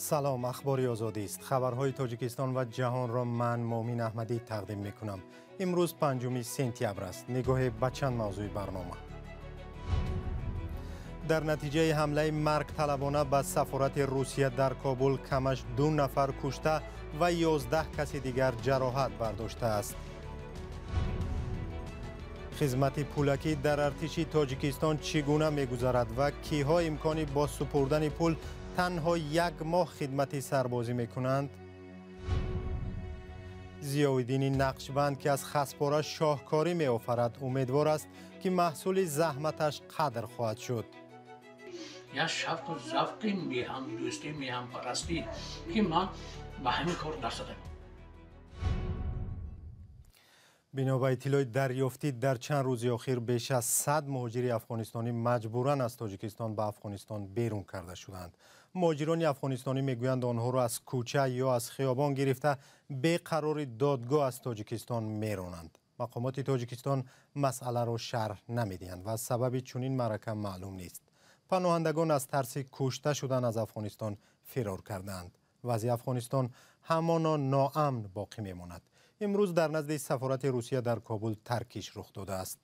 سلام، اخباری آزادی است. خبرهای تاجیکستان و جهان را من مومین احمدی تقدیم میکنم. امروز 5 سپتامبر است. نگاه به چند موضوع برنامه. در نتیجه حمله مرگ طلبانه به سفارت روسیه در کابل کمش 2 نفر کشته و 11 کسی دیگر جراحت برداشته است. خدمت پولکی در ارتش تاجیکستان چگونه می‌گذرد و کیها امکانی با سپردن پول تنها 1 ماه خدمت سربازی می‌کنند؟ ضیاءالدین نقشبند که از خسپاره شاهکاری می‌آفرد امیدوار است که محصول زحمتش قدر خواهد شد. یا شفق و ذوق میهم دوستی میهم پرستی که من به همین کار دست دادم. بنا به اطلاع دریافتی در چند روز اخیر بیش از 100 مهاجر افغانستانی مجبوراً از تاجیکستان به افغانستان بیرون کرده شدند. مهاجران افغانستانی میگویند آنها را از کوچه یا از خیابان گرفته به قرار دادگاه از تاجیکستان میرانند. مقامات تاجیکستان مسئله را شرح نمیدهند و سبب چنین معرکه معلوم نیست. پناهندگان از ترس کشته شدن از افغانستان فرار کردند. وضع افغانستان همانا ناامن باقی میماند. امروز در نزد سفارت روسیه در کابل ترکیش رخ داده است.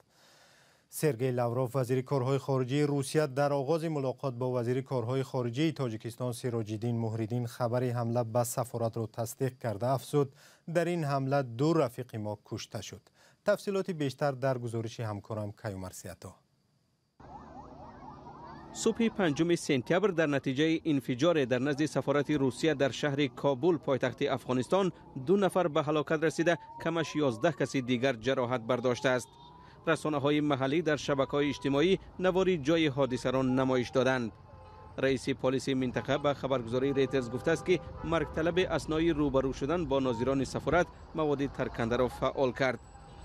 سرگئی لاوروف وزیر کارهای خارجه روسیه در آغاز ملاقات با وزیر کارهای خارجه تاجیکستان سیراج‌الدین مهرالدین خبر حمله به سفارت را تصدیق کرده افزود در این حمله 2 رفیق ما کشته شد. تفصیلات بیشتر در گزارش همکارم کیومرث عطا. صبح 5 سپتامبر در نتیجه انفجار در نزد سفارت روسیه در شهر کابل پایتخت افغانستان 2 نفر به هلاکت رسیده، کمش 11 کسی دیگر جراحت برداشته است. رسانه‌های محلی در شبکه‌های اجتماعی نواری جای حادثه را نمایش دادند. رئیس پلیس منطقه به خبرگزاری ریترز گفته است که مرگ طلب اثنای روبرو شدن با ناظران سفارت مواد ترکنده را فعال کرد.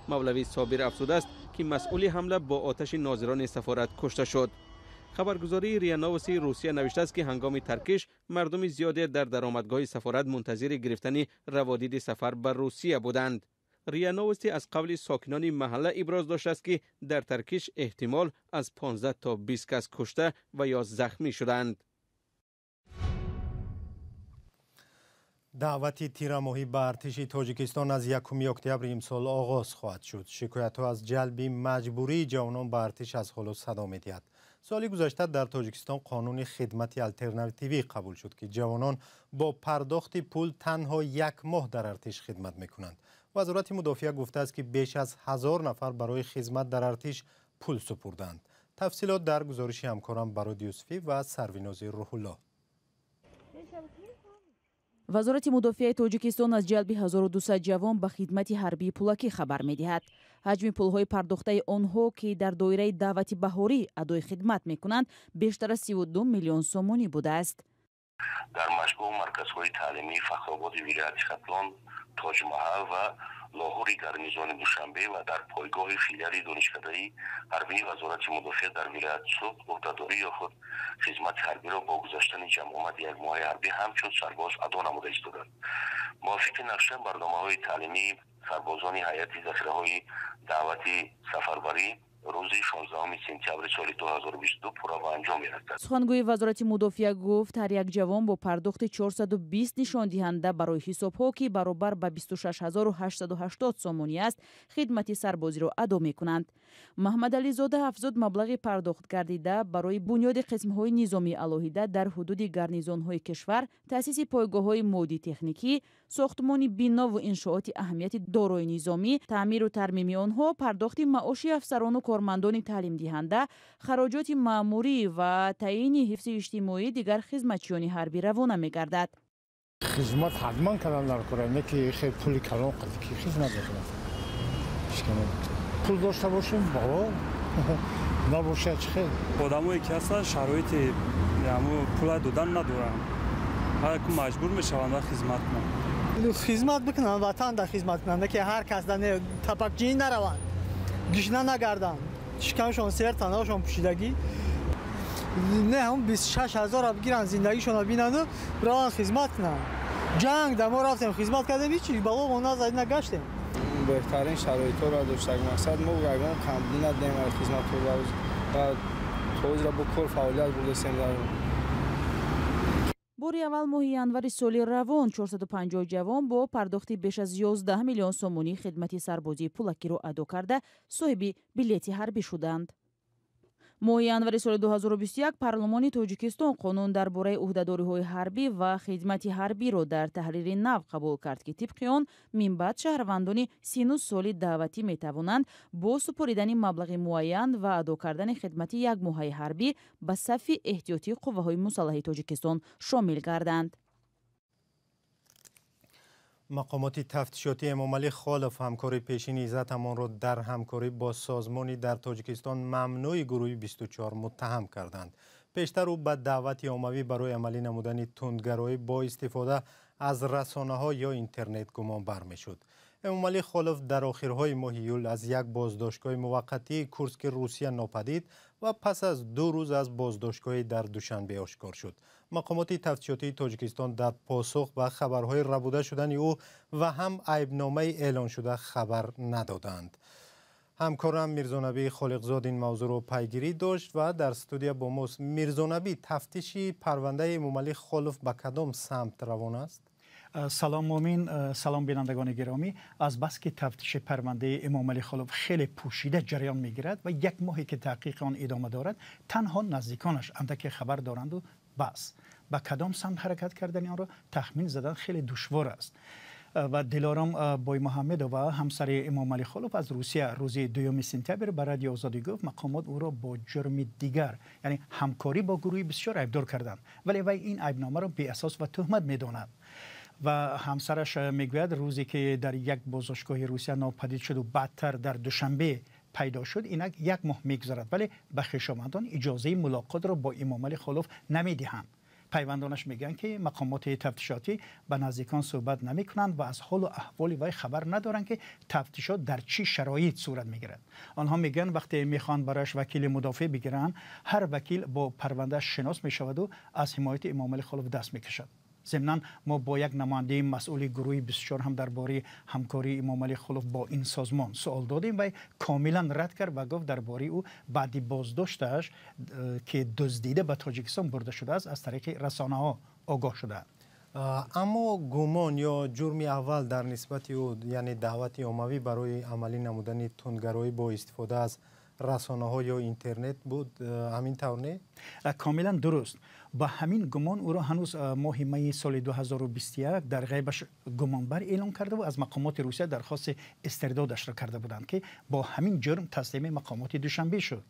مولوی صابر افزوده است که مسئول حمله با آتش ناظران سفارت کشته شد. خبرگزاری ریا نووستی روسیه نوشته است که هنگام ترکیش مردم زیادی در درآمدگاه سفارت منتظر گرفتن روادید سفر به روسیه بودند. ریا نووستی از قبل ساکنان محله ابراز داشته است که در ترکیش احتمال از 15 تا 20 کس کشته و یا زخمی شدند. دعوت تیرماهی به ارتش تاجیکستان از 1 اکتبر امسال آغاز خواهد شد. شکایت‌ها از جلب مجبوری جوانان به ارتش از حال و صدا می‌دهد. سال گذشته در تاجیکستان قانون خدمت آلترناتیوی قبول شد که جوانان با پرداخت پول تنها 1 ماه در ارتش خدمت می‌کنند. وزارت مدافعه گفته است که بیش از 1000 نفر برای خدمت در ارتش پول سپردند. تفصیلات در گزارش همکارم براد یوسفی و سرویناز روح الله. وزارت مدافعه تاجیکستان از جلب 1200 جوان به خدمت حربی پولکی خبر می‌دهد. حجم پول‌های پرداخته آنها که در دایره دعوت بهاری ادای خدمت می‌کنند بیشتر از 32 میلیون سومانی بوده است. در مشغول مرکزهای تعلیمی فخرآباد ولایت ختلان، تاج محل و لاهور گارنیزون دوشنبه و در پایگاه فیلیال دانشکده‌ای حربی وزارت مدافعه در ولایت سوق عهدهداری یافت خدمت حربی را با گذشتن جمع آمد 1 ماه حربی همچون سرباز ادا نموده ایستادند. موافق نقشه برنامه‌های تعلیمی سربازان هیئت ذخیره‌های دعوت سفربری روز 16 سپتامبر سال 2022 پورا به انجام می‌رسد. سخنگوی وزارت مدافعه گفت هر یک جوان با پرداخت 420 نشان دهنده برای حساب‌ها که برابر به 26880 سومانی است خدمت سربازی را ادا می‌کنند. محمد علی زاده افزود مبلغ پرداخت گردیده برای بنیاد قسم‌های نظامی علاهیده در حدود گارنیزون‌های کشور، تأسیس پایگاه‌های مودی تکنیکی، ساختمان بنا و انشاءات اهمیت دارای نظامی، تعمیر و ترمیم آنها، پرداخت معاش افسران و کارمندان تعلیم دهنده، خراجات مأموری و تعیین حفظ اجتماعی دیگر خدمتچیان حربی روانه می‌گردد. خدمت حتما کردن در کره، نه که خیلی پول کلان قد کی خدمت بکنن. پول داشته باشیم بابا نباشه چه آدمایی که هستن شرایط یعنی پول دادن ندارن. هر کی مجبور میشوند خدمت کنن. خدمت بکنن وطن در خدمت کنن که هر کس در تپکچی نروند. گشنه نگردن. شکمشون سر تنهاشون پوشیدگی نه هم 26000 را بگیرن زندگیشون رو ببینن و برن خدمت کنن. جنگ در ما رفتیم خدمت کردیم هیچی بالا ما نزدید نگشتیم. بهترین شرایط را داشتیم. مقصد ما گاگان کمبود ندیم از خدمت و توز را با کل فعالیت بودیم در. با باری اول ماه январи соли равон 450 ҷавон бо пардохти беш аз 11 миллион сомонӣ хидмати сарбозии пулакиро адо карда соҳиби билети ҳарбӣ шуданд. моҳи январи соли 2021 парлумони тоҷикистон қонун дар бораи ӯҳдадориҳои ҳарбӣ ва хидмати ҳарбиро дар таҳрири нав қабул кард ки тибқи он минбаъд шаҳрвандони 39 соли даъватӣ метавонанд бо супоридани маблағи муайян ва адо кардани хидмати якмоҳаи ҳарбӣ ба сафи эҳтиётии қувваҳои мусаллаҳи тоҷикистон шомил гарданд. мақомоти тафтишоти Эмомалӣ Холов ҳамкори пешини Иззатамонро дар ҳамкорӣ бо созмони дар Тоҷикистон мамнӯи гурӯҳи 24 муттаҳам карданд. пештар ӯ ба даъвати оммавӣ барои амалӣ намудани тундгароӣ бо истифода аз расонаҳо ё интернет гумонбар мешуд. Эмомалӣ Холов дар охирҳои моҳи июл аз як боздоштгоҳи муваққатии Курски Русия нопадид ва пас аз 2 рӯз аз боздоштгоҳи дар Душанбе ошкор шуд. мақомоти тафтишотии Тоҷикистон дар посух ба хабарҳои рабуда шудани ӯ ва ҳам айбномаи эълоншуда хабар надоданд. ҳамкорам Мирзонабии Холиқзод ин мавзӯъро пайгирӣ дошт ва дар студия бо мост. Мирзонабӣ, тафтиши парвандаи Эмомалӣ Холов ба кадом самт равон аст? салом Момин, салом бинандагони гиромӣ. Азбас ки тафтиши парвандаи Эмомалӣ Холов хеле пӯшида ҷараён мегирад ва як моҳе ки таҳқиқи он идома дорад, танҳо наздиконаш андаке хабар доранду бас. ба кадом самт ҳаракат кардани онро тахмин задан хеле душвор аст. ва Дилором Боймуҳаммедова ҳамсари Эмомалӣ Холов аз Русия рӯзи 2 сентябр ба Радиои Озодӣ гуфт мақомот ӯро бо ҷурми дигар, яъне ҳамкорӣ бо гурӯҳи бисёр айбдор карданд, вале вай ин айбномаро беасос ва тӯҳмат медонад. ва ҳамсараш мегӯяд рӯзе ки дар як бозоштгоҳи Русия нопадид шуду баъдтар дар Душанбе пайдо шуд, инак як моҳ мегузарад, вале ба хишовандон иҷозаи мулоқотро бо Эмомалӣ Холов намедиҳанд. пайвандонаш мегӯянд ки мақомоти тафтишотӣ ба наздикон суҳбат намекунанд ва аз ҳолу аҳволи вай хабар надоранд ки тафтишот дар чӣ шароит сурат мегирад. онҳо мегӯянд вақте мехоҳанд барояш вакили мудофиъ бигиранд, ҳар вакил бо парвандааш шинос мешаваду аз ҳимояти Эмомалӣ Холов даст мекашад. ضمناً ما با یک نماینده مسئول گروه 24 هم درباره همکاری امامعلی خلوف با این سازمان سوال دادیم و کاملا رد کرد و گفت درباره او بعد بازداشتش که دزدیده به تاجیکستان برده شده است از طریق رسانه ها آگاه شده. اما گمان یا جرم اول در نسبت او یعنی دعوت عمومی برای عملی نمودن تندگرایی با استفاده از رسانه ها یا اینترنت بود، همین طور نه؟ کاملا درست. با همین گمان او را هنوز ماه می سال 2021 در غیبش گمانبر اعلام کرده و از مقامات روسیه درخواست استردادش را کرده بودند که با همین جرم تسلیم مقامات دوشنبه شد.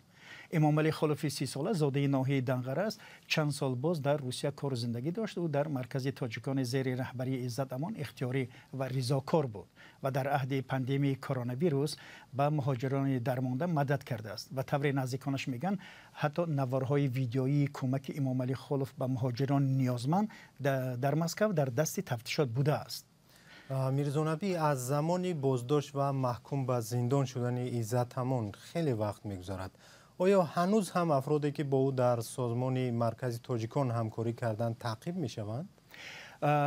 امامعلی خلوفی 30 ساله زاده ناحیه دنقره است. چند سال باز در روسیه کار زندگی داشت و در مرکز تاجیکان زیر رهبری عزت امان اختیاری و رضاکار بود و در عهد پاندمی کرونا ویروس به مهاجران درمانده مدد کرده است و طور نزدیکانش میگن حتی نوارهای ویدیویی کمک امامعلی خلوف به مهاجران نیازمند در مسکو در دست تفتیشات بوده است. میرزانبی از زمانی بازداشت و محکوم به زندان شدن عزت امان خیلی وقت میگذرد. آیا هنوز هم افرادی که با او در سازمان مرکز تاجیکان همکاری کردند تعقیب میشوند؟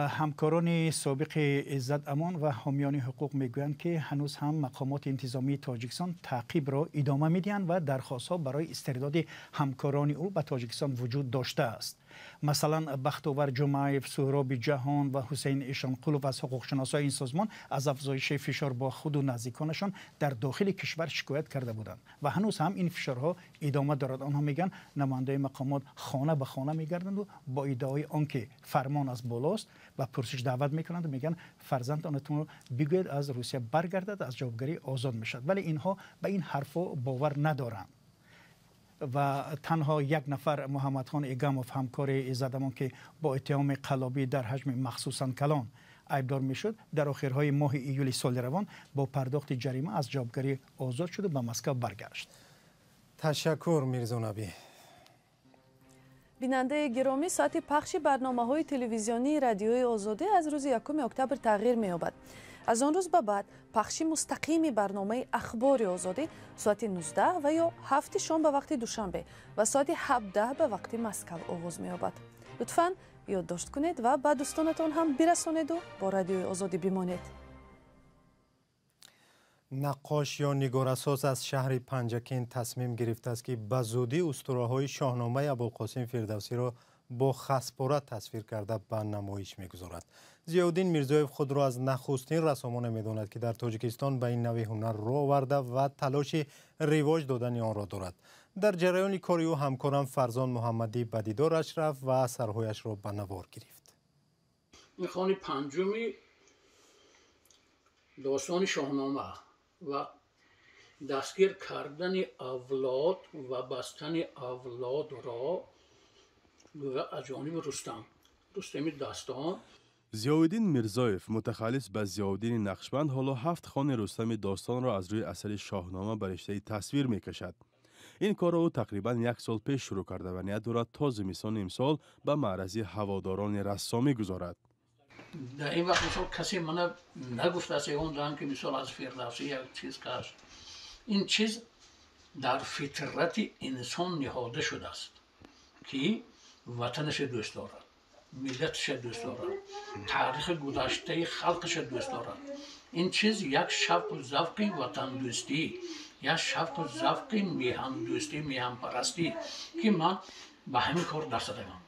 همکاران سابق عزت امان و حامیان حقوق میگویند که هنوز هم مقامات انتظامی تاجیکستان تعقیب را ادامه میدهند و درخواست‌ها برای استرداد همکاران او به تاجیکستان وجود داشته است. مثلا بختاور جمعیف، سهراب جهان و حسین ایشانقلوف از حقوقشناسای این سازمان از افزایش فشار با خود و نزدیکانشان در داخل کشور شکایت کرده بودند و هنوز هم این فشارها ادامه دارد. آنها میگن نماینده مقامات خانه به خانه میگردند و با ادعای آنکه فرمان از بالاست و پرسش دعوت میکنند و میگن فرزندانتون رو بگویید از روسیه برگردد، از جوابگری آزاد میشد، ولی اینها به این حرفا باور ندارند. و تنها یک نفر محمد خان ایگاموف همکار عزت امان که با اتهام قلابی در حجم مخصوصاً کلان عیبدار میشد در آخرهای ماه ایول سال روان با پرداخت جریمه از جوابگری آزاد شد و به مسکو برگشت. تشکر میرزانبی. بیننده گرامی، ساعت پخش برنامه‌های تلویزیونی رادیوی آزادی از روز 1 اکتبر تغییر می‌یابد. از آن روز به بعد پخش مستقیم برنامه اخبار آزادی ساعت 19 و یا 7 شام به وقت دوشنبه و ساعت 17 به وقت مسکو آغاز می‌یابد. لطفاً یادداشت کنید و به دوستانتان هم برسانید و با رادیوی آزادی بمانید. نقاش یا نگاراساز از شهر پنجکین تصمیم گرفته است که به زودی اسطوره‌های شاهنامه ابوالقاسم فردوسی را با خسپاره تصویر کرده به نمایش میگذارد. ضیاءالدین میرزایف خود را از نخستین رسامان میداند که در تاجیکستان به این نوع هنر راه آورده و تلاش رواج دادن آن را دارد. در جریان کار او همکارم فرزان محمدی به دیدارش رفت و اثرهایش را به نوار گرفت. میخوانی پنجمی داستان شاهنامه و دستگیر کردن اولاد و بستن اولاد را از جانب رستم داستان. ضیاءالدین میرزایف متخلص به ضیاءالدین نقشبند حالا 7 خوان رستم داستان را از روی اثر شاهنامه به رشته تصویر میکشد. این کار را او تقریبا 1 سال پیش شروع کرده و نیت دارد تا زمستان امسال به معرض هواداران رسامی گذارد. در این وقت مثلا کسی من نگفته است که مثلا از فردوسی یک چیز کاش. این چیز در فطرت انسان نهاده شده است که وطنش دوست دارد، ملتش دوست دارد، تاریخ گذشته خلقش دوست دارد. این چیز یک شوق و ذوق وطن دوستی، یک شوق و ذوق میهن دوستی، میهن پرستی که من به همین کار دست دادم.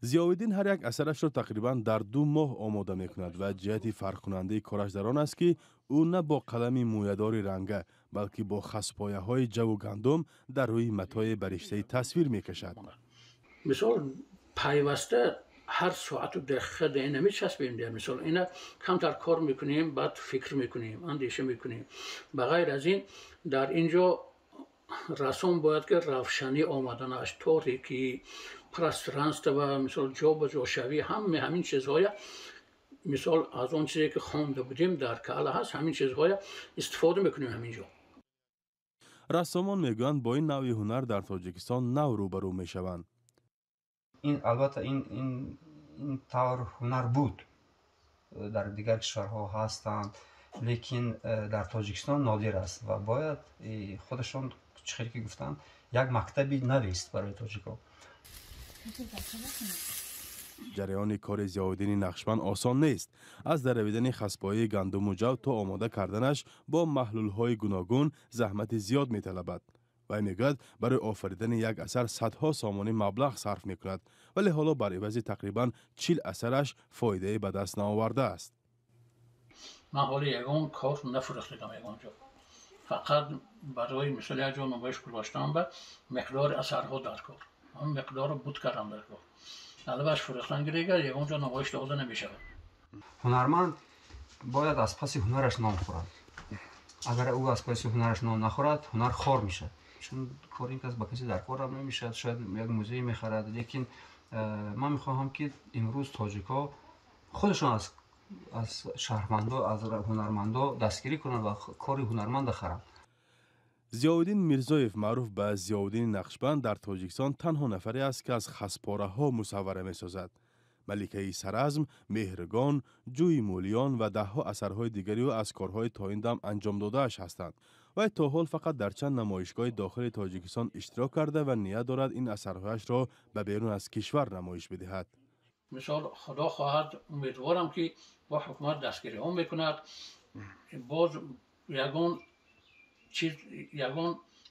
ضیاءالدین هر یک اثرش را تقریبا در 2 ماه آماده می کند و جهت فرق کننده کارش در آن است که او نه با قلم مویدار رنگه بلکه با خسپایه های جو و گندم در روی متای برشته تصویر می کشد. مثال پیوسته هر ساعت و دقیقه ده نمی چسبیم. مثال اینا کمتر کار میکنیم، بعد فکر میکنیم، اندیشه میکنیم. بغیر از این در اینجا رسام باید که روشنی آمدنش، طوری که پرسترانست و مثال جا به جا شوی، همین چیزهای مثال از اون چیزی که خوانده بودیم در کالا هست، همین چیزهای استفاده میکنیم همینجا. رسامان میگویند با این نوع هنر در تاجیکستان نو روبرو میشوند. این البته این طور هنر بود در دیگر کشورها هستند، لیکن در تاجیکستان نادر است و باید خودشان چخیلی که گفتند یک مکتبی نویست برای تاجیکا. جریان کار ضیاءالدین نقشبند آسان نیست. از درویدن خسپایه گندم و جو تا آماده کردنش با محلول‌های گوناگون زحمت زیاد می‌طلبد. و میگوید برای آفریدن یک اثر صدها سامانه مبلغ صرف می‌کند، ولی حالا بر عوض تقریباً 40 اثرش فایده به دست نآورده است. من حالا یگان کار نفروختم یگانجا. فقط برای مثال یک جا نمایش گذاشتم به مقدار اثرها در کار. هم مقدار بود کردم در کار. علاوهش فروختن گریگه یگانجا نمایش داده نمیشه. هنرمند باید از پس هنرش نام خورد. اگر او از پس هنرش نام نخورد، هنر خار میشه. چون کاری که از با کسی در کار هم نمیشه، شاید یک موزه میخرد، لیکن من میخواهم که امروز تاجیکا خودشون از شهروندان، از هنرمندان دستگیری کنند و کاری هنرمند خرند. ضیاءالدین میرزایف معروف به ضیاءالدین نقشبند در تاجیکستان تنها نفری است که از خسپاره ها مصوره میسازد. ملکه سرزم، مهرگان، جوی مولیان و دهها اثرهای دیگری و از کارهای تا این دم انجام داده‌اش هستند. و تا حال فقط در چند نمایشگاه داخل تاجیکستان اشتراک کرده و نیت دارد این اثرهایش را به بیرون از کشور نمایش بدهد. مثال خدا خواهد، امیدوارم که با حکومت دستگیری هم میکند. باز یگان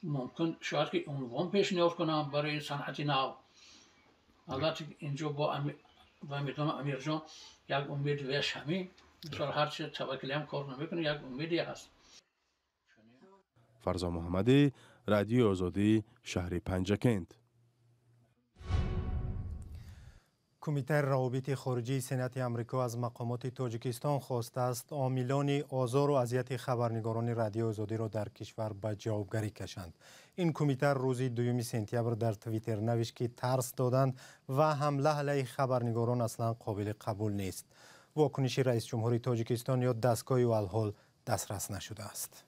ممکن شاید که عنوان پیشنهاد کنم برای صنعت نو. البته اینجا با میدونم امیر جان یک امید ویش همین مثال هرچی توکلی هم کار نمیکنه، یک امیدی هست. فرزان محمدی، رادیو آزادی، شهر پنجکند. کمیته روابط خارجی سنت آمریکا از مقامات تاجیکستان خواسته است عاملان آزار و اذیت خبرنگاران رادیو آزادی را در کشور به جوابگری کشند. این کمیته روز 2 سپتامبر در توییتر نوشت که ترس دادند و حمله علیه خبرنگاران اصلا قابل قبول نیست. واکنش رئیس جمهوری تاجیکستان یا دستگاه الحال دسترس نشده است.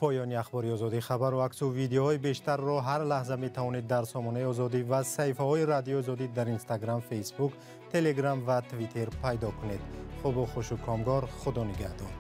پایان اخباری آزادی. خبر و عکس و ویدیوهای بیشتر را هر لحظه می توانید در سامانه آزادی و صفحه های رادیو آزادی در اینستاگرام، فیسبوک، تلگرام و توییتر پیدا کنید. خوب و خوش و کامگار. خدا نگهدار.